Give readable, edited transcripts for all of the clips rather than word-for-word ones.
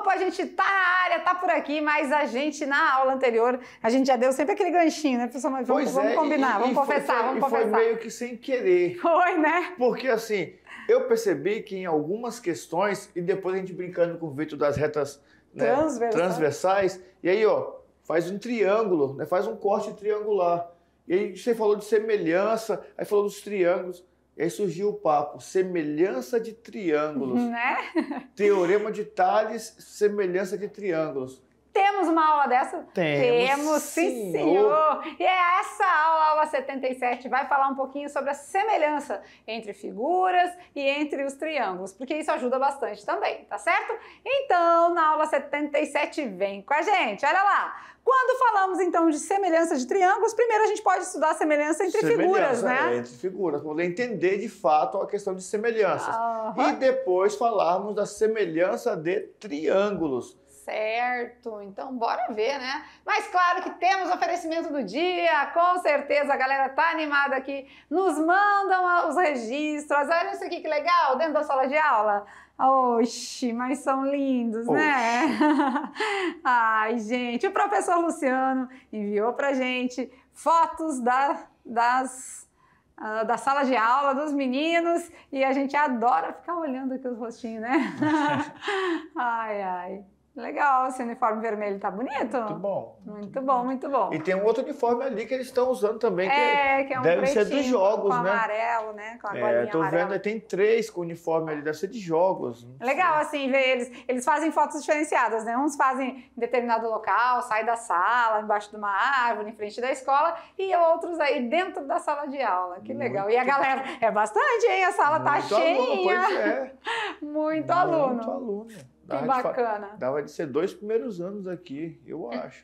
a gente tá na área, tá por aqui, mas a gente, na aula anterior, a gente já deu sempre aquele ganchinho, né, professor? Mas vamos combinar, vamos confessar. Foi meio que sem querer. Foi, né? Porque assim, eu percebi que em algumas questões, e depois a gente brincando com o Vitor das retas, né, transversais, e aí, ó, faz um triângulo, né, faz um corte triangular. E aí você falou de semelhança, aí falou dos triângulos. E aí surgiu o papo, semelhança de triângulos. Né? Teorema de Tales, semelhança de triângulos. Temos uma aula dessa? Temos, sim, senhor! E é essa aula, a aula 77, vai falar um pouquinho sobre a semelhança entre figuras e entre os triângulos, porque isso ajuda bastante também, tá certo? Então, na aula 77, vem com a gente, olha lá! Quando falamos, então, de semelhança de triângulos, primeiro a gente pode estudar a semelhança entre figuras, né? Entre figuras, para poder entender de fato a questão de semelhanças. E depois falarmos da semelhança de triângulos. Certo, então bora ver, né? Mas claro que temos oferecimento do dia, com certeza a galera tá animada aqui, nos mandam os registros, olha isso aqui que legal, dentro da sala de aula. Oxi, mas são lindos, né? Ai, gente, o professor Luciano enviou pra gente fotos da sala de aula, dos meninos, e a gente adora ficar olhando aqui os rostinhos, né? Ai, ai. Legal, esse uniforme vermelho tá bonito. Muito bom. Muito bom, muito bom. E tem um outro uniforme ali que eles estão usando também, que é um deve ser dos jogos, com né? amarelo, né? Com a golinha tô amarela. vendo, tem 3 com uniforme ali, deve ser de jogos. Legal, assim, ver eles fazem fotos diferenciadas, né? Uns fazem em determinado local, sai da sala, embaixo de uma árvore, em frente da escola, e outros aí dentro da sala de aula. Que legal. E a galera, é bastante, hein? A sala tá cheinha. Aluno, pois é. Muito aluno. Muito aluno. Que bacana. Dava de ser 2 primeiros anos aqui, eu acho.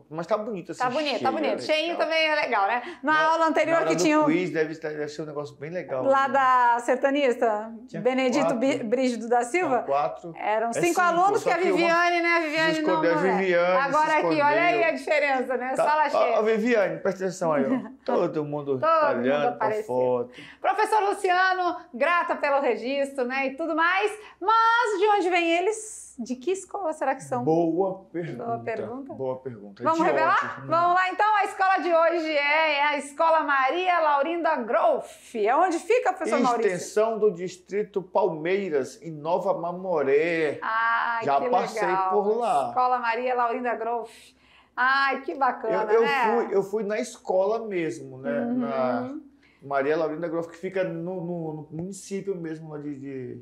Mas tá bonito assim. Tá bonito, tá bonito. Cheinho também é legal, né? Na aula na anterior hora que do tinha quiz deve ser um negócio bem legal. Lá da sertanista, Benedito Brígido da Silva. 4. Eram 5 alunos, que a Viviane, né? A Viviane não é. Viviane agora aqui, olha aí a diferença, né? Tá, sala cheia. A Viviane, presta atenção aí, ó. Todo mundo olhando pra foto. Professor Luciano, grata pelo registro, né? E tudo mais. Mas de onde vêm eles? De que escola será que são? Boa pergunta. Boa pergunta. Boa pergunta. Vamos revelar? Vamos lá, então. A escola de hoje é a Escola Maria Laurinda Groff. Onde fica, professor Maurício? Extensão do Distrito Palmeiras, em Nova Mamoré. Ai, já que passei legal. por lá. Escola Maria Laurinda Groff. Ai, que bacana, né? Eu fui na escola mesmo, né? Na Maria Laurinda Groff, que fica no município mesmo lá de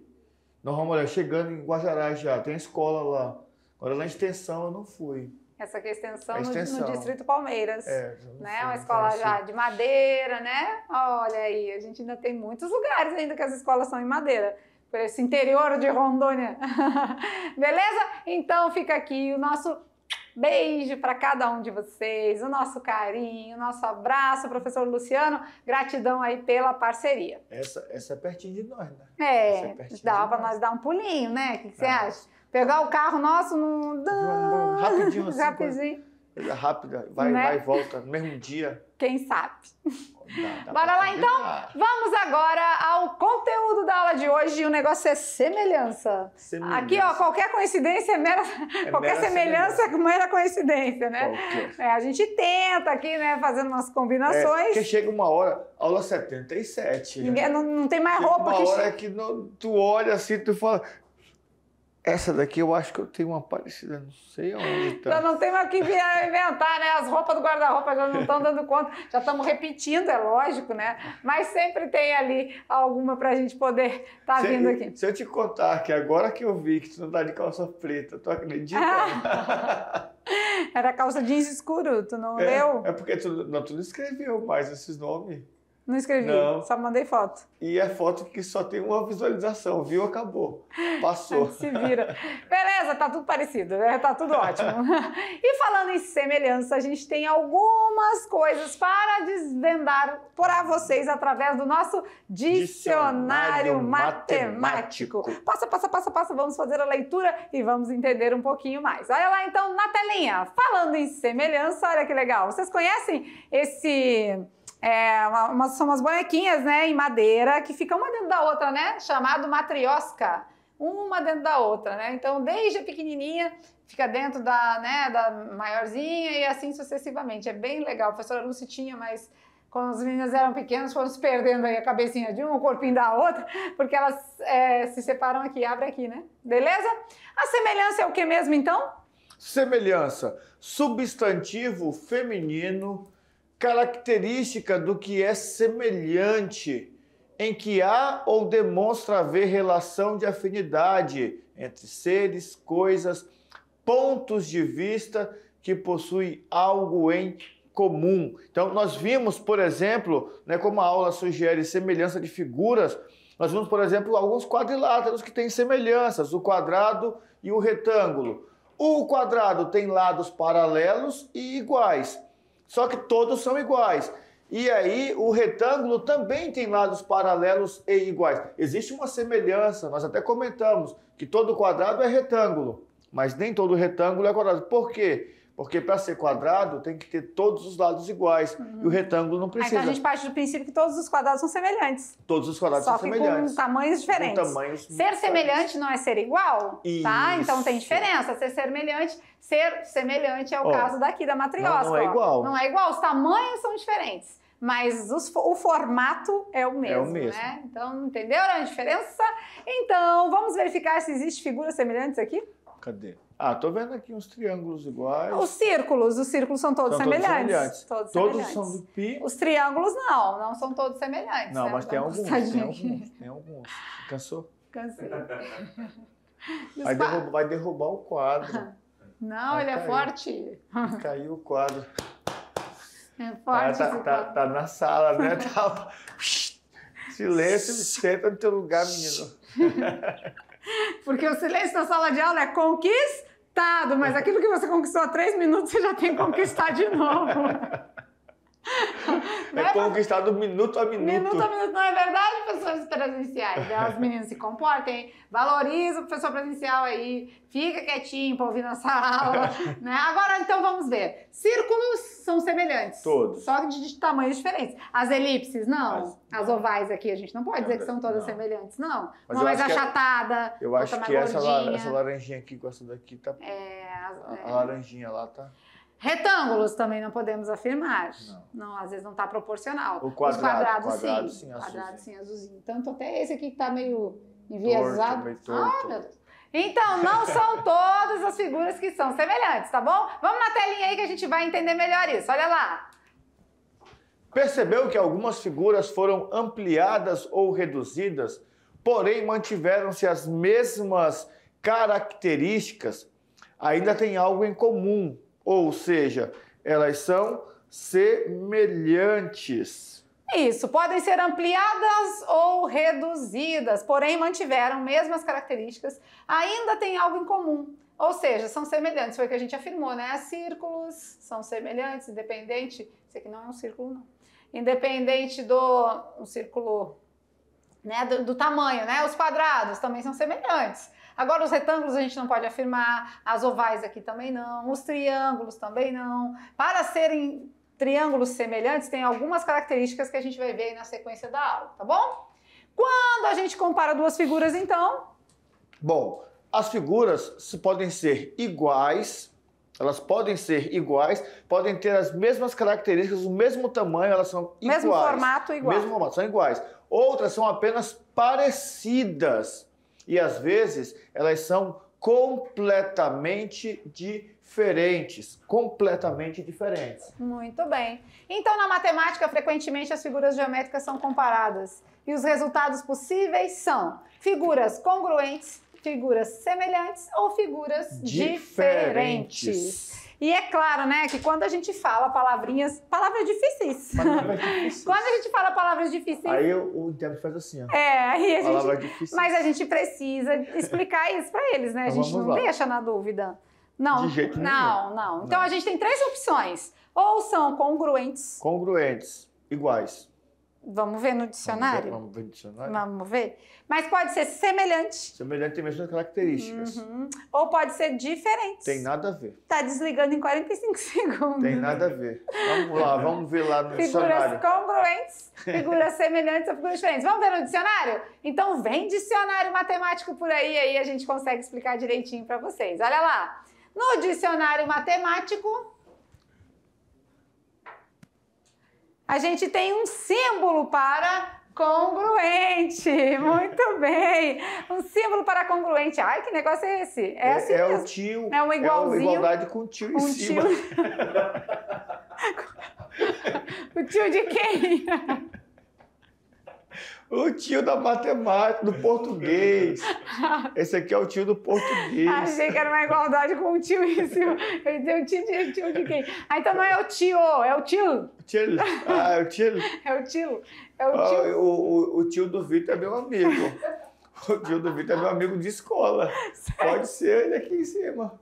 Nova Mamoré, chegando em Guajará já. Tem a escola lá. Agora na extensão eu não fui. Essa aqui é a extensão no Distrito Palmeiras. Né? Uma fui, escola já de madeira, né? Olha aí, a gente ainda tem muitos lugares ainda que as escolas são em madeira. Por esse interior de Rondônia. Beleza? Então fica aqui o nosso beijo para cada um de vocês, o nosso carinho, o nosso abraço, professor Luciano. Gratidão aí pela parceria. Essa é pertinho de nós, né? Dá para nós dar um pulinho, né? O que você acha? Pegar o carro nosso rapidinho assim. Rapidinho. Coisa rápida, vai e volta, no mesmo dia. Quem sabe? Bora lá então? Vamos agora ao conteúdo da aula de hoje. O negócio é semelhança. Aqui, ó, qualquer coincidência é mera... qualquer semelhança é mera coincidência, né? A gente tenta aqui, né, fazendo umas combinações. Porque chega uma hora, aula 77. Ninguém, não tem mais roupa. Uma hora que tu olha assim, tu fala... Essa daqui eu acho que eu tenho uma parecida, não sei aonde tá. Já não tem mais o que inventar, né? As roupas do guarda-roupa já não estão dando conta. Já estamos repetindo, é lógico, né? Mas sempre tem ali alguma pra gente poder estar vindo aqui. Se eu te contar que agora que eu vi que tu não tá de calça preta, tu acredita? Era calça jeans escuro, tu não leu? É porque tu não escreveu mais esses nomes. Não escrevi, só mandei foto. E é foto que só tem uma visualização, viu? Acabou. Passou. Se vira. Beleza, tá tudo parecido, né? Tá tudo ótimo. E falando em semelhança, a gente tem algumas coisas para desvendar para vocês através do nosso dicionário matemático. Passa, vamos fazer a leitura e vamos entender um pouquinho mais. Olha lá então na telinha. Falando em semelhança, olha que legal. Vocês conhecem esse... são umas bonequinhas, né, em madeira, que ficam uma dentro da outra, né, chamado matriosca. uma dentro da outra, né? Então, desde a pequenininha, fica dentro da maiorzinha e assim sucessivamente. É bem legal. A professora Lúcia tinha, mas quando as meninas eram pequenas, foram se perdendo aí a cabecinha de uma, o corpinho da outra, porque elas se separam aqui, abre aqui, né? Beleza? A semelhança é o que mesmo, então? Semelhança, substantivo feminino, característica do que é semelhante, em que há ou demonstra haver relação de afinidade entre seres, coisas, pontos de vista que possuem algo em comum. Então, nós vimos, por exemplo, né, como a aula sugere semelhança de figuras, nós vimos, por exemplo, alguns quadriláteros que têm semelhanças, o quadrado e o retângulo. O quadrado tem lados paralelos e iguais, só que todos são iguais. E aí o retângulo também tem lados paralelos e iguais. Existe uma semelhança, nós até comentamos que todo quadrado é retângulo, mas nem todo retângulo é quadrado. Por quê? Porque para ser quadrado tem que ter todos os lados iguais. E o retângulo não precisa. Então a gente parte do princípio que todos os quadrados são semelhantes. Todos os quadrados são semelhantes. Só que com tamanhos diferentes. Com tamanhos ser semelhante não é ser igual, tá? Então tem diferença. Ser semelhante é o caso daqui da matriosca. Não é igual. Não é igual, os tamanhos são diferentes. Mas o formato é o mesmo, né? Então, entenderam a diferença? Então, vamos verificar se existem figuras semelhantes aqui? Cadê? Ah, tô vendo aqui uns triângulos iguais. Os círculos são todos semelhantes. Todos são do pi. Os triângulos não são todos semelhantes. Não, né? mas tem alguns. Cansou? Cansei. Vai derrubar o quadro. Não, ele é forte. Caiu o quadro. É forte. Tá na sala, né? Silêncio, senta no teu lugar, menino. Porque o silêncio na sala de aula é conquistado, mas aquilo que você conquistou há 3 minutos, você já tem que conquistar de novo. É conquistado minuto a minuto. Minuto a minuto, não é verdade, professores presenciais? Os meninos se comportem, valoriza o professor presencial aí, fica quietinho para ouvir nossa aula. Né? Agora, então, vamos ver. Círculos são semelhantes. Todos. Só de tamanhos diferentes. As elipses, não. As ovais aqui, a gente não pode dizer que são todas semelhantes, não. Mas uma mais achatada, eu acho outra que mais gordinha. essa laranjinha aqui com essa daqui tá... A laranjinha lá tá... Retângulos também não podemos afirmar. Não, às vezes não está proporcional. O quadrado, Os quadrados sim. Quadrado sim, azulzinho. Tanto até esse aqui que está meio enviesado. Torto. Ai, meu Deus. Então, não são todas as figuras que são semelhantes, tá bom? Vamos na telinha aí que a gente vai entender melhor isso. Olha lá. Percebeu que algumas figuras foram ampliadas ou reduzidas, porém mantiveram-se as mesmas características? Ainda tem algo em comum. Ou seja, elas são semelhantes. Isso, podem ser ampliadas ou reduzidas, porém mantiveram mesmas características, ainda tem algo em comum. Ou seja, são semelhantes, foi o que a gente afirmou, né? Círculos são semelhantes, independente... Esse aqui não é um círculo, não. Independente do círculo, né, do tamanho, né? Os quadrados também são semelhantes. Agora, os retângulos a gente não pode afirmar, as ovais aqui também não, os triângulos também não. Para serem triângulos semelhantes, tem algumas características que a gente vai ver aí na sequência da aula, tá bom? Quando a gente compara duas figuras, então? Bom, as figuras podem ser iguais, podem ter as mesmas características, o mesmo tamanho, elas são iguais. Mesmo formato, igual. Mesmo formato, são iguais. Outras são apenas parecidas. E às vezes elas são completamente diferentes. Muito bem. Então, na matemática, frequentemente as figuras geométricas são comparadas. E os resultados possíveis são figuras congruentes, figuras semelhantes ou figuras diferentes. E é claro, né, que quando a gente fala palavras difíceis. Quando a gente fala palavras difíceis... Aí o intérprete faz assim, ó. Aí mas a gente precisa explicar isso para eles, né? Então, a gente não deixa na dúvida. Não, de jeito nenhum. Não. Então a gente tem 3 opções. Ou são congruentes. Iguais. Vamos ver no dicionário? Vamos ver no dicionário? Vamos ver. Mas pode ser semelhante. Semelhante tem mesmas características. Ou pode ser diferente. Tem nada a ver. Tá desligando em 45 segundos. Tem nada a ver. Vamos lá, vamos ver lá no dicionário. Figuras congruentes, figuras semelhantes ou figuras diferentes. Vamos ver no dicionário? Então vem dicionário matemático por aí a gente consegue explicar direitinho para vocês. Olha lá. No dicionário matemático, a gente tem um símbolo para congruente. Muito bem. Um símbolo para congruente. Ai, que negócio é esse? É assim mesmo. O tio. É um igualzinho. É uma igualdade com o tio em cima. O tio de quem? O tio da matemática, do português. Esse aqui é o tio do português. Achei que era uma igualdade com o tio em cima. Eu disse tio de quem? Ah, então não é o tio, é o tio. Tio. Ah, é o tio? É o tio. É o tio. O tio do Vitor é meu amigo. O tio do Vitor é meu amigo de escola. Sério? Pode ser ele aqui em cima.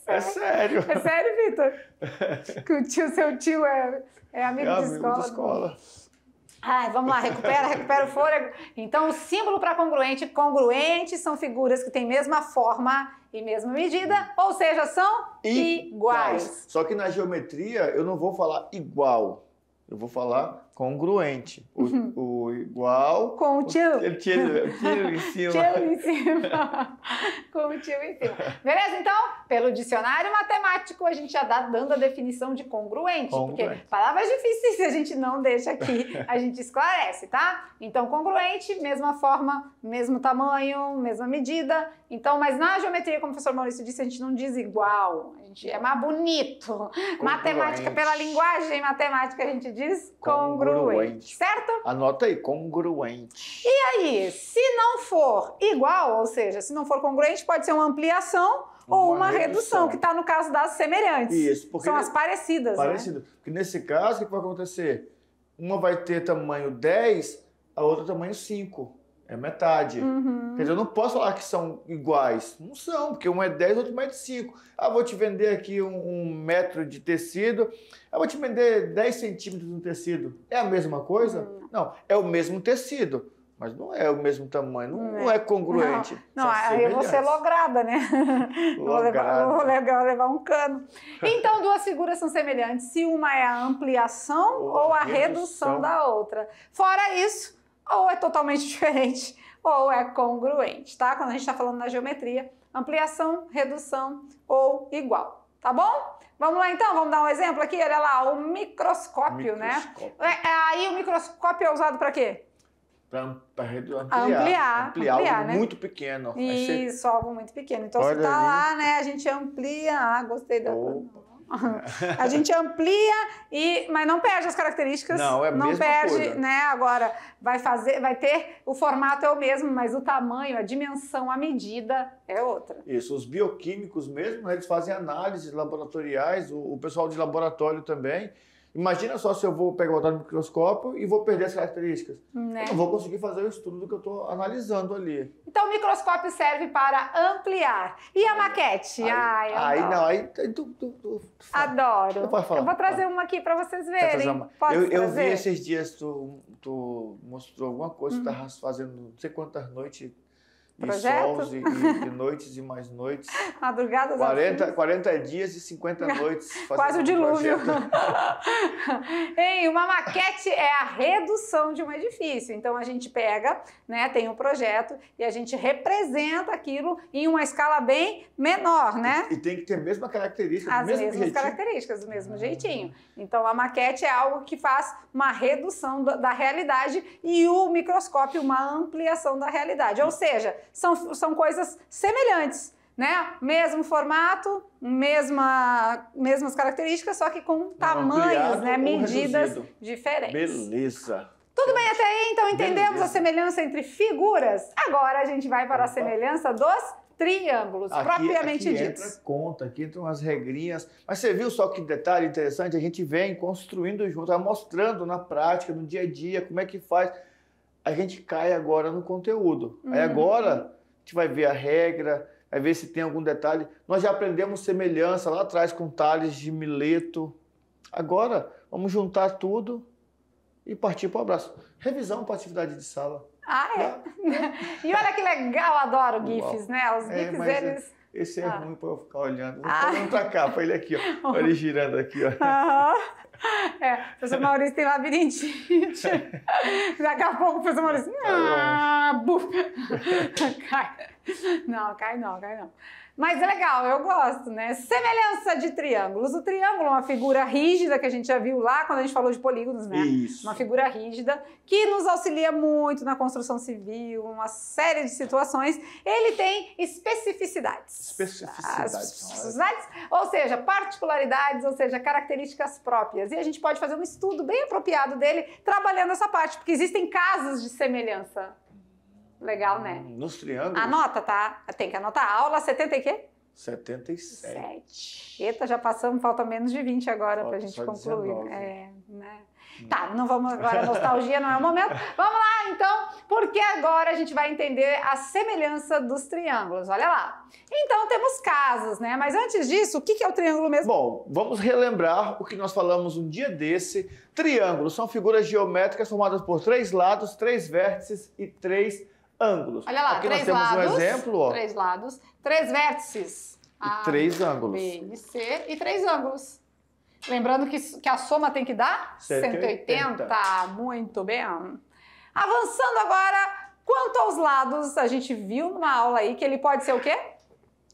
É sério. É sério, Vitor? Que o tio, seu tio é amigo de escola. De escola. Ai, vamos lá, recupera o fôlego. Então, o símbolo para congruente, congruentes são figuras que têm mesma forma e mesma medida, ou seja, são iguais. Só que na geometria eu não vou falar igual, eu vou falar congruente. O igual com o tio. O tio em cima. Tio em cima. Com o tio em cima. Beleza? Então, pelo dicionário matemático, a gente já está dando a definição de congruente. Porque palavras difíceis a gente não deixa aqui, a gente esclarece, tá? Então, congruente, mesma forma, mesmo tamanho, mesma medida. Então, mas na geometria, como o professor Maurício disse, a gente não diz igual. A gente é mais bonito. Congruente. Matemática, pela linguagem matemática, a gente diz congruente. Certo? Anota aí, congruente. E aí, se não for igual, ou seja, se não for congruente, pode ser uma ampliação ou uma redução, que está no caso das semelhantes. Isso, porque são as parecidas. Parecidas. Né? Porque nesse caso, o que vai acontecer? Uma vai ter tamanho 10, a outra tamanho 5. É metade. Quer dizer, eu não posso falar que são iguais. Não são, porque um é 10, outro é 5. Ah, vou te vender aqui um metro de tecido. Ah, vou te vender 10 centímetros de tecido. É a mesma coisa? Não, é o mesmo tecido. Mas não é o mesmo tamanho, não é congruente. Não, aí eu vou ser lograda, né? Lograda. Vou levar um cano. Então, duas figuras são semelhantes se uma é a ampliação ou a redução da outra. Fora isso, ou é totalmente diferente, ou é congruente, tá? Quando a gente está falando na geometria, ampliação, redução ou igual, tá bom? Vamos lá então, vamos dar um exemplo aqui, olha lá, o microscópio, né? Aí o microscópio é usado para quê? Para ampliar algo, né? Muito pequeno. Isso, algo muito pequeno. Então, se tá lá, né, a gente amplia... Ah, gostei da... A gente amplia, mas não perde as características. Não, é a mesma perde, coisa. Né? Agora, vai ter... O formato é o mesmo, mas o tamanho, a dimensão, a medida é outra. Isso, os bioquímicos mesmo, eles fazem análises laboratoriais, o pessoal de laboratório também. Imagina só se eu vou botar no microscópio e vou perder as características. Né? Eu não vou conseguir fazer o estudo do que eu estou analisando ali. Então, o microscópio serve para ampliar. E a maquete? Aí adoro. Eu vou trazer uma aqui para vocês verem. Eu vi esses dias, tu mostrou alguma coisa, tu estava fazendo não sei quantas noites. Projeto? E sols, e noites e mais noites. Madrugadas 40 dias e 50 noites. Quase o dilúvio. Uma maquete é a redução de um edifício. Então, a gente pega, né, tem um projeto e a gente representa aquilo em uma escala bem menor, né? E tem que ter a mesma característica, As mesmas características, do mesmo jeitinho. Então, a maquete é algo que faz uma redução da realidade e o microscópio uma ampliação da realidade. Ou seja, são coisas semelhantes, né? Mesmo formato, mesmas características, só que com tamanhos, né? Medidas diferentes. Beleza. Tudo bem até aí? Então entendemos a semelhança entre figuras? Agora a gente vai para a semelhança dos triângulos, propriamente ditos. Aqui entram as regrinhas. Mas você viu só que detalhe interessante? A gente vem construindo junto, mostrando na prática, no dia a dia, como é que faz. A gente cai agora no conteúdo. Aí agora a gente vai ver a regra, vai ver se tem algum detalhe. Nós já aprendemos semelhança lá atrás com Tales de Mileto. Agora vamos juntar tudo e partir para o abraço. Revisão para atividade de sala. Ah, é? E olha que legal, adoro GIFs, né? Os GIFs, eles... Esse é ruim para eu ficar olhando. Vou ficar olhando para cá, para ele aqui, ó. Olha ele girando aqui, ó. O professor Maurício tem labirintite. Daqui a pouco o professor Maurício... Cai. Não, cai não. Mas é legal, eu gosto, né? Semelhança de triângulos. O triângulo é uma figura rígida que a gente já viu lá quando a gente falou de polígonos, né? Isso. Uma figura rígida que nos auxilia muito na construção civil, uma série de situações. Ele tem especificidades. Especificidades, ou seja, particularidades, ou seja, características próprias. E a gente pode fazer um estudo bem apropriado dele trabalhando essa parte, porque existem casos de semelhança. Legal, né? Nos triângulos. Anota, tá? Tem que anotar. Aula 70 e quê? 77. Eita, já passamos, falta menos de 20 agora pra gente concluir. 19. Né? Tá, não vamos agora, nostalgia não é o momento. Vamos lá, então, porque agora a gente vai entender a semelhança dos triângulos. Olha lá. Então, temos casos, né? Mas antes disso, o que é o triângulo mesmo? Bom, vamos relembrar o que nós falamos um dia desse. Triângulos são figuras geométricas formadas por 3 lados, 3 vértices e 3 ângulos. Olha lá, aqui 3 nós temos lados, um exemplo, ó. 3 lados, 3 vértices. E 3 ângulos. B e C e 3 ângulos. Lembrando que a soma tem que dar 180. Muito bem. Avançando agora, quanto aos lados, a gente viu numa aula aí que ele pode ser o quê?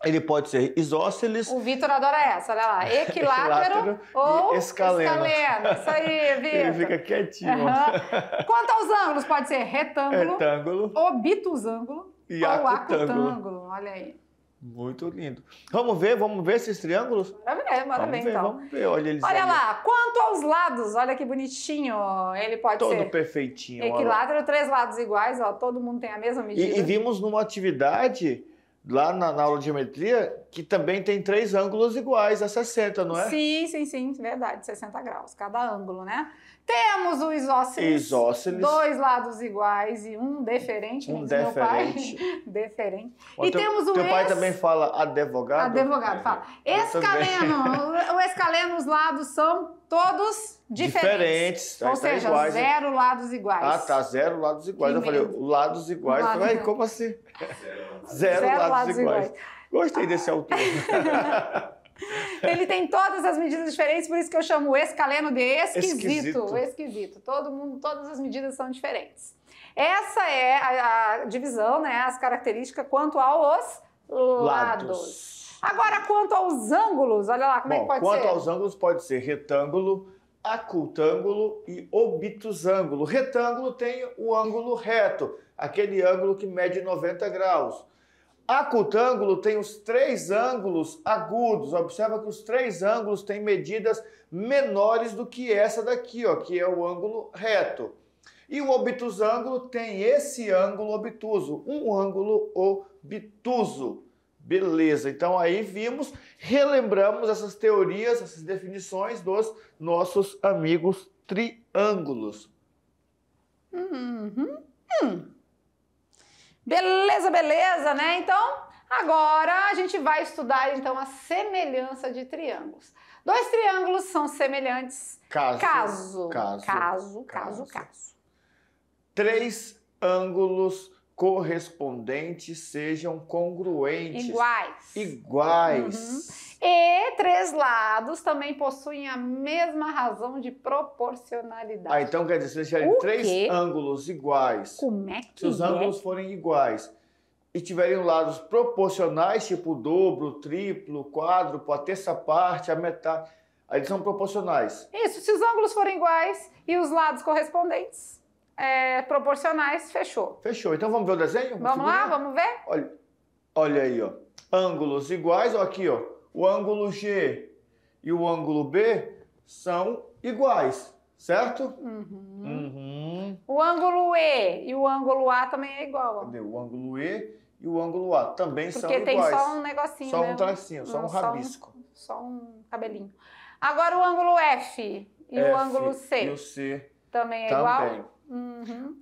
Ele pode ser isósceles. O Vitor adora essa, olha lá. Equilátero ou escaleno. Isso aí, Vitor. Ele fica quietinho. Quanto aos ângulos, pode ser retângulo, obtusângulo e ou acutângulo. Olha aí. Muito lindo. Vamos ver esses triângulos? Bora ver então. Vamos ver, olha eles. Olha lá, quanto aos lados, olha que bonitinho. Ele pode ser todo perfeitinho. Equilátero, 3 lados iguais, ó, todo mundo tem a mesma medida. E vimos numa atividade lá na aula de geometria que também tem 3 ângulos iguais a 60, não é? Sim, verdade, 60 graus, cada ângulo, né? Temos o isósceles, 2 lados iguais e um deferente. Um deferente. Deferente. E temos o teu pai também fala advogado? Advogado, fala. Escaleno. O escaleno, os lados são todos diferentes. Ou seja, iguais, 0 lados iguais. Ah, tá, 0 lados iguais. Eu falei, lados iguais. Eu falei, como assim? 0 lados iguais. Gostei desse autor. Ele tem todas as medidas diferentes, por isso que eu chamo o escaleno de esquisito. Esquisito. Todas as medidas são diferentes. Essa é a divisão, né? As características quanto aos lados. Agora, quanto aos ângulos, olha lá como é que pode ser. Quanto aos ângulos, pode ser retângulo, acutângulo e obtusângulo. Retângulo tem o ângulo reto, aquele ângulo que mede 90 graus. Acutângulo tem os 3 ângulos agudos. Observa que os 3 ângulos têm medidas menores do que essa daqui, ó, que é o ângulo reto. E o obtusângulo tem esse ângulo obtuso, um ângulo obtuso. Beleza, então aí relembramos essas teorias, essas definições dos nossos amigos triângulos. Beleza, né? Então, agora a gente vai estudar então a semelhança de triângulos. 2 triângulos são semelhantes. Caso. 3 ângulos correspondentes sejam congruentes. Iguais. E 3 lados também possuem a mesma razão de proporcionalidade. Então quer dizer, se tiverem 3 ângulos iguais, como é que se os ângulos forem iguais e tiverem lados proporcionais, tipo o dobro, o triplo, o quádruplo, a terça parte, a metade, aí eles são proporcionais. Isso, se os ângulos forem iguais e os lados correspondentes proporcionais, fechou. Fechou. Então vamos ver o desenho? Vamos lá, vamos ver? Olha aí, ó. Ângulos iguais, ó, aqui, ó. O ângulo G e o ângulo B são iguais, certo? O ângulo E e o ângulo A também é igual. Ó. Cadê? O ângulo E e o ângulo A também são iguais. Porque tem só um negocinho, só né? um tracinho, só um rabisco. Só um cabelinho. Agora o ângulo F e o ângulo C. E o C também é igual?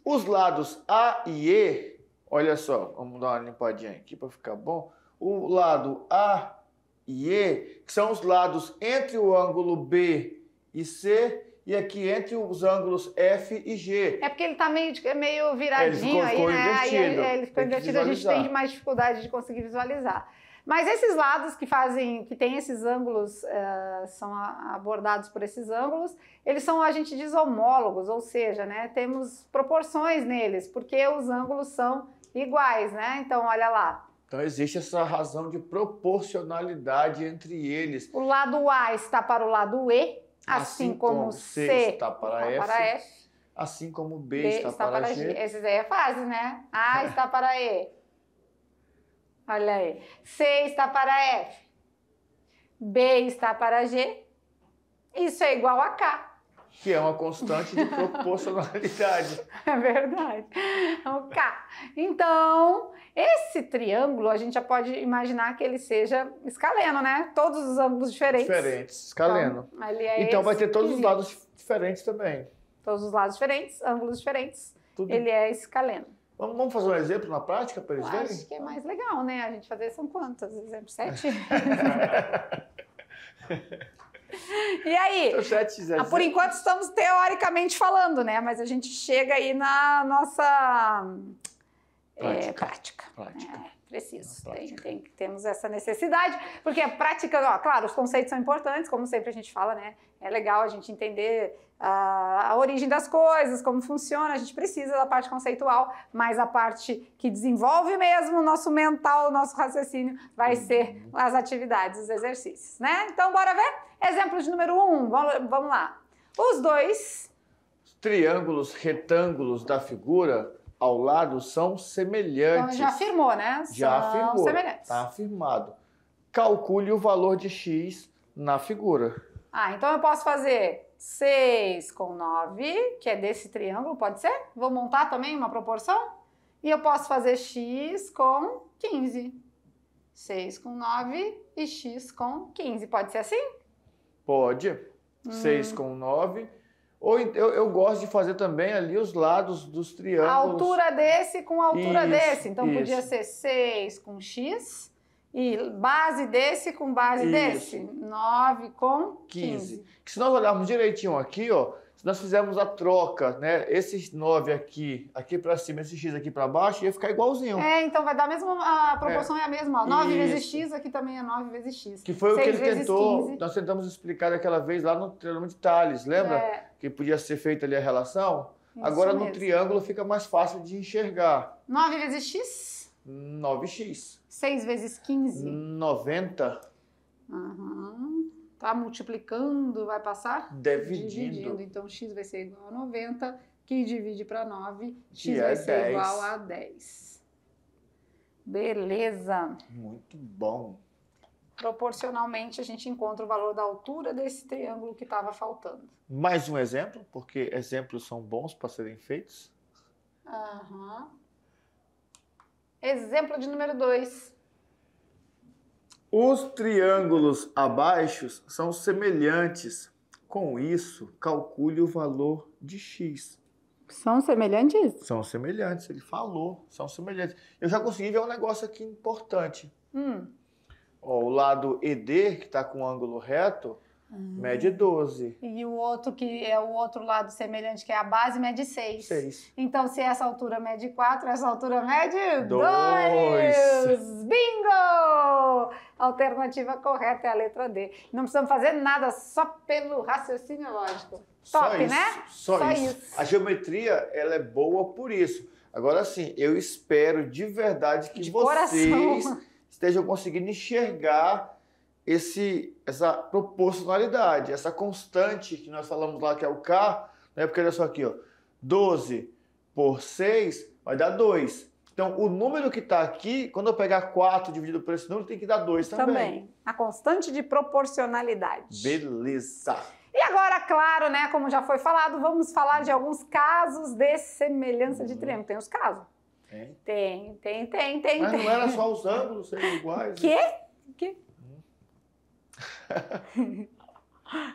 Os lados A e E, olha só, vamos dar uma limpadinha aqui para ficar bom. O lado A e E, que são os lados entre o ângulo B e C, e aqui entre os ângulos F e G. É porque ele está meio viradinho aí, ficou né? invertido. Aí ele ficou invertido, a gente tem mais dificuldade de conseguir visualizar. Mas esses lados que tem esses ângulos, são abordados por esses ângulos, eles são, a gente diz, homólogos, ou seja, né, temos proporções neles, porque os ângulos são iguais, né? Então, olha lá. Então, existe essa razão de proporcionalidade entre eles. O lado A está para o lado E, assim como C está para F, assim como B está para G. Esses aí é fácil, né? A está para E. Olha aí. C está para F. B está para G. Isso é igual a K. Que é uma constante de proporcionalidade. É verdade. É o K. Então, esse triângulo, a gente já pode imaginar que ele seja escaleno, né? Todos os ângulos diferentes. Diferentes, escaleno. Então vai ter todos os lados diferentes também. Todos os lados diferentes, ângulos diferentes. Tudo. Ele é escaleno. Vamos fazer um exemplo na prática para eles verem? Acho que é mais legal, né? A gente fazer, são quantos exemplos? 7? E aí? Por enquanto estamos teoricamente falando, né? Mas a gente chega aí na nossa prática. Preciso. Temos essa necessidade, porque a prática, claro, os conceitos são importantes, como sempre a gente fala, né? É legal a gente entender a origem das coisas, como funciona, a gente precisa da parte conceitual, mas a parte que desenvolve mesmo o nosso mental, o nosso raciocínio, vai ser as atividades, os exercícios, né? Então, bora ver? Exemplo de número 1, vamos lá. Os dois triângulos retângulos da figura ao lado são semelhantes. Então, já afirmou, né? Já afirmou. Semelhantes. Está afirmado. Calcule o valor de x na figura. Então eu posso fazer 6 com 9, que é desse triângulo, pode ser? Vou montar também uma proporção? E eu posso fazer x com 15. 6 com 9 e x com 15. Pode ser assim? Pode. 6 com 9. Ou eu gosto de fazer também ali os lados dos triângulos. A altura desse com a altura desse. Então podia ser 6 com x e base desse com base desse. 9 com 15. Que se nós olharmos direitinho aqui, ó, se nós fizermos a troca, né, esses 9 aqui para cima, esse x aqui para baixo, ia ficar igualzinho. Então vai dar a mesma, a proporção é a mesma. Ó. 9 vezes x, aqui também é 9 vezes x. Que foi o que ele tentou, 15. nós tentamos explicar daquela vez lá no triângulo de Tales, lembra? Que podia ser feita ali a relação. Isso agora mesmo. No triângulo fica mais fácil de enxergar. 9 vezes x? 9x. 6 vezes 15? 90. Tá multiplicando, vai passar? Dividindo. Então, x vai ser igual a 90, que divide para 9, que x é vai ser 10. igual a 10. Beleza. Muito bom. Proporcionalmente, a gente encontra o valor da altura desse triângulo que estava faltando. Mais um exemplo, porque exemplos são bons para serem feitos. Exemplo de número 2. Os triângulos abaixo são semelhantes. Com isso, calcule o valor de x. São semelhantes? São semelhantes, ele falou, são semelhantes. Eu já consegui ver um negócio aqui importante. Ó, o lado ED, que está com um ângulo reto, mede 12. E o outro, que é o outro lado semelhante, que é a base, mede 6. 6. Então, se essa altura mede 4, essa altura mede 2. Bingo! A alternativa correta é a letra D. Não precisamos fazer nada, só pelo raciocínio lógico. Top, isso, né? Só isso. A geometria, ela é boa por isso. Agora, sim, eu espero de verdade que vocês estejam conseguindo enxergar essa proporcionalidade, essa constante que nós falamos lá, que é o K, né? Porque olha só aqui, ó, 12 por 6 vai dar 2. Então, o número que está aqui, quando eu pegar 4 dividido por esse número, tem que dar 2 também. A constante de proporcionalidade. Beleza. E agora, claro, né, como já foi falado, vamos falar de alguns casos de semelhança de triângulo. Tem os casos? Tem. Mas não era só os ângulos serem iguais? Que?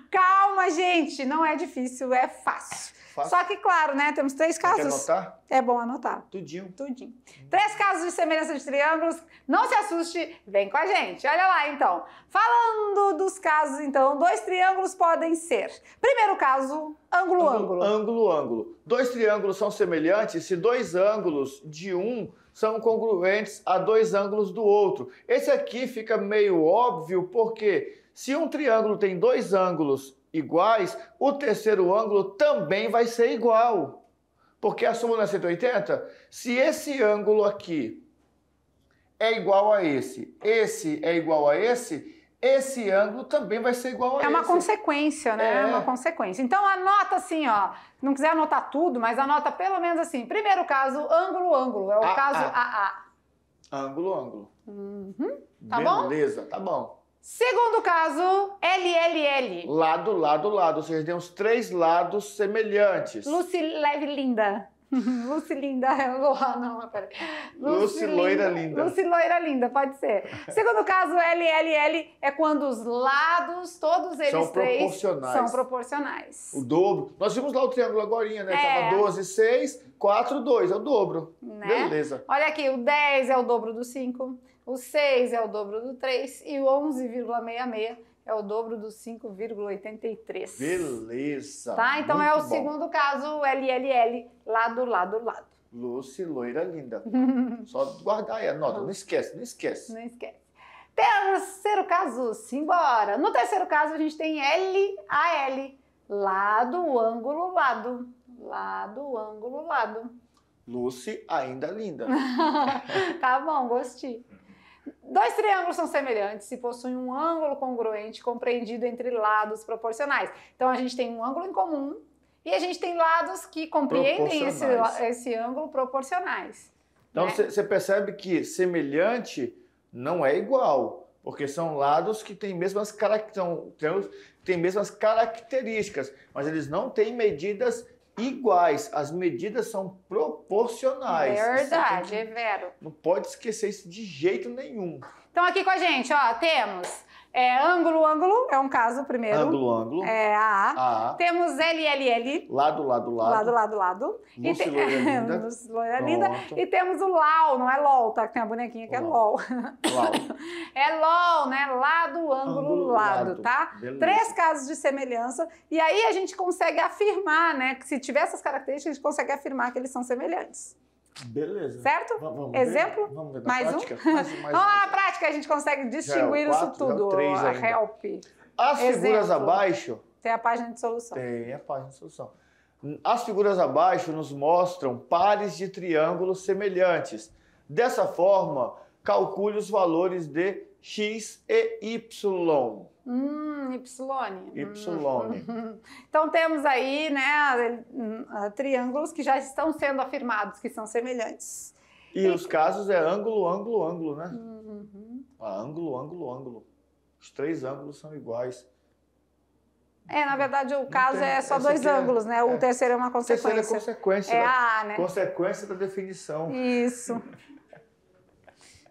Calma, gente, não é difícil, é fácil. Só que, claro, né, temos 3 casos. Quer anotar? É bom anotar. Tudinho. 3 casos de semelhança de triângulos. Não se assuste, vem com a gente. Olha lá, então. Falando dos casos, então, 2 triângulos podem ser. Primeiro caso, ângulo-ângulo. Ângulo-ângulo. 2 triângulos são semelhantes se 2 ângulos de um são congruentes a 2 ângulos do outro. Esse aqui fica meio óbvio porque se um triângulo tem 2 ângulos iguais, o terceiro ângulo também vai ser igual. Porque a súmula não é 180? Se esse ângulo aqui é igual a esse é igual a esse ângulo também vai ser igual a esse. É uma consequência, né? É uma consequência. Então anota assim, ó. Se não quiser anotar tudo, mas anota pelo menos assim. Primeiro caso, ângulo-ângulo. É o caso AA. Ângulo-ângulo. Tá bom? Beleza, tá bom. Segundo caso, LLL. Lado, lado, lado. Ou seja, tem uns 3 lados semelhantes. Lucy Leve Linda. Lucy Linda, não, peraí. Lucy Loira Linda. Lucy Loira Linda, pode ser. Segundo caso, LLL é quando os lados, todos eles são 3, proporcionais. São proporcionais. O dobro. Nós vimos lá o triângulo agorinha, né? Tava 12, 6, 4, 2. É o dobro. Né? Beleza. Olha aqui, o 10 é o dobro do 5, o 6 é o dobro do 3 e o 11,66 é o dobro do 5,83. Beleza. Tá? Então muito é o bom. segundo caso, LLL, lado, lado, lado. Lucy Loira Linda. Só guardar aí, anota. Não esquece. Não esquece. Terceiro caso, simbora. No terceiro caso, a gente tem LAL, lado, ângulo, lado. Lado, ângulo, lado. Lucy ainda linda. Tá bom, gostei. 2 triângulos são semelhantes se possuem um ângulo congruente compreendido entre lados proporcionais. Então, a gente tem um ângulo em comum e a gente tem lados que compreendem esse ângulo proporcionais. Então, né? você percebe que semelhante não é igual, porque são lados que têm mesmas características, mas eles não têm medidas iguais. As medidas são proporcionais. Verdade, é vero. Não pode esquecer isso de jeito nenhum. Então aqui com a gente, ó, temos ângulo, ângulo, é um caso primeiro. Ângulo, ângulo. É AA. Temos LLL. Lado, lado, lado. Lado, lado, lado. Lucy Loira Linda. Lucy Loira Linda. E temos o LAL, não é LOL, tá? Que tem a bonequinha que é LOL. É LOL, né? Lado, ângulo, lado, tá? Beleza. 3 casos de semelhança. E aí a gente consegue afirmar, né? Que se tiver essas características, a gente consegue afirmar que eles são semelhantes. Beleza. Certo? Vamos Exemplo? Ver? Vamos ver na mais prática? um? Mais Vamos lá na prática, a gente consegue distinguir isso tudo. Help. As figuras abaixo... Tem a página de solução. Tem a página de solução. As figuras abaixo nos mostram pares de triângulos semelhantes. Dessa forma, calcule os valores de x e y. Y. Então temos aí, né, triângulos que já estão sendo afirmados que são semelhantes. E os casos é ângulo, ângulo, ângulo, né? Ângulo, ângulo, ângulo. Os 3 ângulos são iguais. Na verdade, o caso é só 2 ângulos, né? O terceiro é uma consequência. Terceira consequência. É A, né? Consequência da definição. Isso.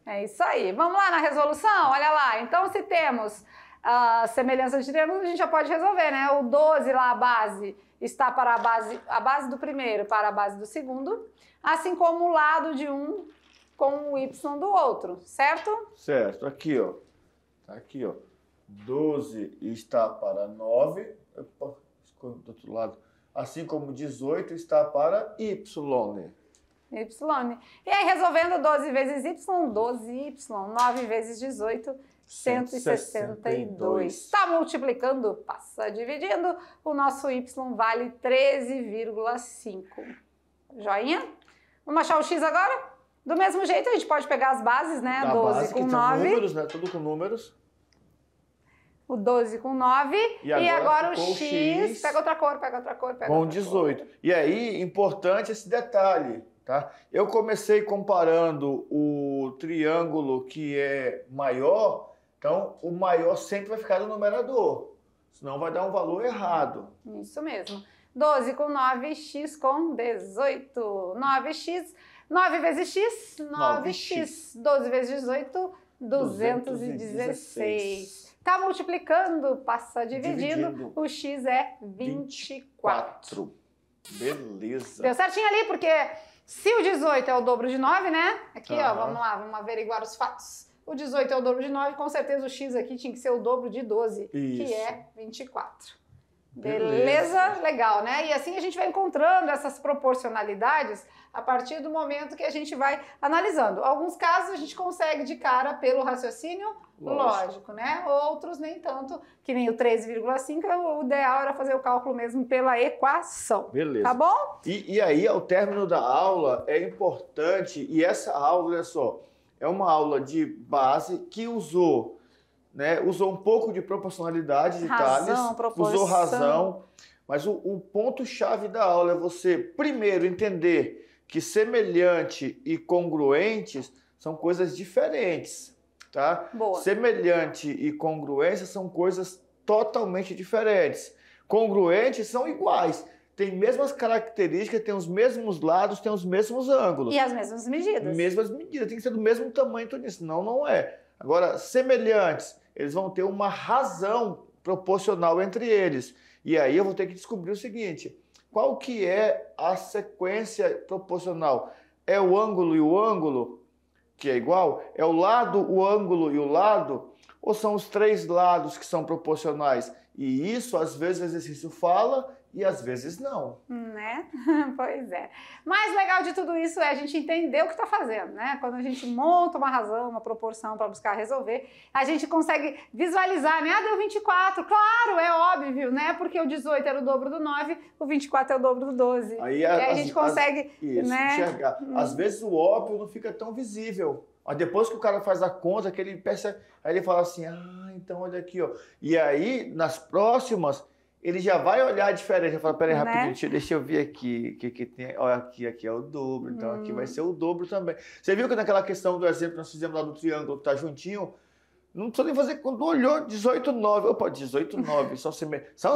É isso aí. Vamos lá na resolução? Olha lá. Então, se temos a semelhança de triângulos, a gente já pode resolver, né? O 12 lá, a base, está para a base do primeiro para a base do segundo, assim como o lado de um com o y do outro, certo? Certo. Aqui, ó. Tá aqui, ó. 12 está para 9. Opa, escolho do outro lado. Assim como 18 está para y. Y. E aí, resolvendo 12 vezes y, 12y. 9 vezes 18, 162. Está multiplicando, passa dividindo. O nosso y vale 13,5. Joinha? Vamos achar o x agora? Do mesmo jeito, a gente pode pegar as bases, né? A 12 base, com que 9. Números, né? Tudo com números. O 12 com 9. E agora o x. Pega outra cor, pega outra cor. Com 18. E aí, importante esse detalhe. Tá? Eu comecei comparando o triângulo que é maior, então o maior sempre vai ficar no numerador, senão vai dar um valor errado. Isso mesmo. 12 com 9, x com 18. 9x, 9 vezes x, 9x. 12 vezes 18, 216. Tá multiplicando, passa dividindo. O x é 24. Beleza. Deu certinho ali, porque se o 18 é o dobro de 9, né? Aqui, ó, vamos lá, vamos averiguar os fatos. O 18 é o dobro de 9, com certeza o x aqui tinha que ser o dobro de 12, que é 24. Beleza? Legal, né? E assim a gente vai encontrando essas proporcionalidades a partir do momento que a gente vai analisando. Alguns casos a gente consegue de cara pelo raciocínio lógico, né? Outros nem tanto, que nem o 13,5, o ideal era fazer o cálculo mesmo pela equação. Beleza. Tá bom? E aí, ao término da aula, é importante, e essa aula, olha só, é uma aula de base que usou um pouco de proporcionalidade de Tales, usou razão, mas o ponto-chave da aula é você, primeiro, entender que semelhante e congruentes são coisas diferentes, tá? Boa. Semelhante e congruência são coisas totalmente diferentes. Congruentes são iguais, tem mesmas características, tem os mesmos lados, tem os mesmos ângulos. E as mesmas medidas. Mesmas medidas, tem que ser do mesmo tamanho, tudo isso, senão não é. Agora, semelhantes, eles vão ter uma razão proporcional entre eles. E aí eu vou ter que descobrir o seguinte, qual que é a sequência proporcional? É o ângulo e o ângulo, que é igual? É o lado, o ângulo e o lado? Ou são os três lados que são proporcionais? E isso, às vezes, o exercício fala e às vezes não. Né? Pois é. Mais legal de tudo isso é a gente entender o que está fazendo, né? Quando a gente monta uma razão, uma proporção para buscar resolver, a gente consegue visualizar, né? Ah, deu 24, claro, é óbvio, né? Porque o 18 era o dobro do 9, o 24 é o dobro do 12. Aí e aí a gente consegue enxergar. Às vezes o óbvio não fica tão visível. Mas depois que o cara faz a conta, que ele percebe, aí ele fala assim, então olha aqui, ó. E aí, nas próximas, ele já vai olhar diferente, vai falar, peraí, rapidinho, deixa eu ver aqui, o que tem, olha, aqui é o dobro, então aqui vai ser o dobro também. Você viu que naquela questão do exemplo que nós fizemos lá do triângulo que tá juntinho, não precisa nem fazer, quando olhou, 18, 9, opa, 18, 9, são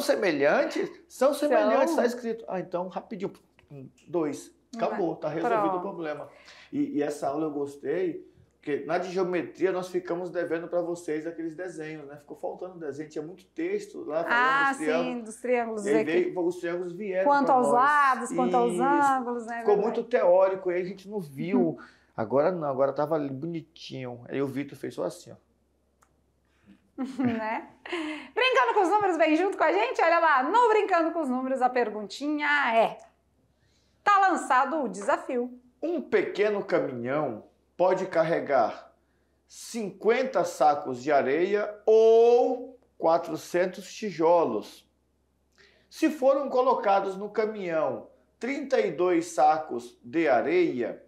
semelhantes? São semelhantes, tá escrito. Então, rapidinho, 2, acabou, tá resolvido o problema. E essa aula eu gostei, porque na de geometria nós ficamos devendo para vocês aqueles desenhos, né? Ficou faltando desenho, tinha muito texto lá falando dos triângulos. Sim, dos triângulos. E aí os triângulos vieram quanto aos lados, quanto aos ângulos, né? Ficou muito teórico, aí a gente não viu. Agora não, agora tava ali bonitinho. Aí o Vitor fez só assim, ó. Né? Brincando com os números, vem junto com a gente? Olha lá, no Brincando com os Números, a perguntinha é: tá lançado o desafio. Um pequeno caminhão pode carregar 50 sacos de areia ou 400 tijolos. Se foram colocados no caminhão 32 sacos de areia,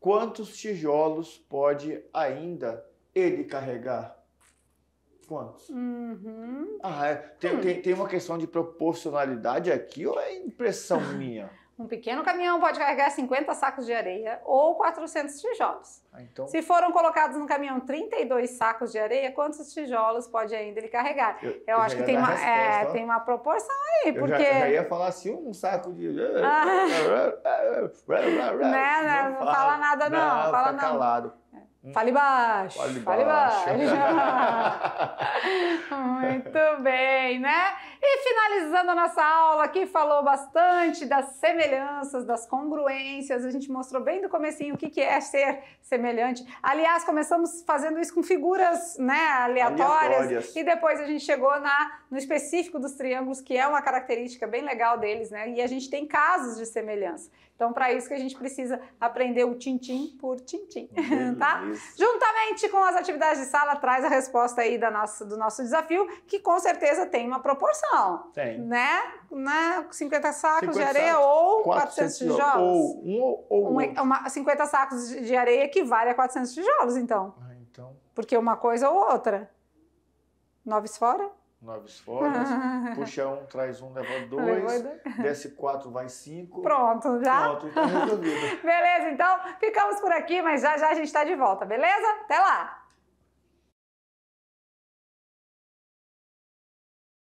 quantos tijolos pode ainda ele carregar? Quantos? Tem uma questão de proporcionalidade aqui ou é impressão minha? Um pequeno caminhão pode carregar 50 sacos de areia ou 400 tijolos. Então, se foram colocados no caminhão 32 sacos de areia, quantos tijolos pode ainda ele carregar? Eu acho que tem uma proporção aí, porque... Eu já ia falar assim, um saco de... Não fala nada não. Fala não. Calado. Fale baixo. Fale baixo. Muito bem, né? E finalizando a nossa aula aqui, falou bastante das semelhanças, das congruências. A gente mostrou bem do comecinho o que é ser semelhante. Aliás, começamos fazendo isso com figuras, né, aleatórias. E depois a gente chegou no específico dos triângulos, que é uma característica bem legal deles, né? E a gente tem casos de semelhança. Então, para isso que a gente precisa aprender o tintim por tintim, tá? Juntamente com as atividades de sala, traz a resposta aí do nosso desafio, que com certeza tem uma proporção. Tem. Né? 50 sacos de areia ou 400 tijolos. Ou 50 sacos de areia equivale a 400 tijolos, então. Então. Porque uma coisa ou outra. 9 fora? 9 fora, puxa um, traz um, leva 2, desce 4, vai 5. Pronto, já? Pronto, então resolvido. Beleza, então ficamos por aqui, mas já a gente está de volta, beleza? Até lá!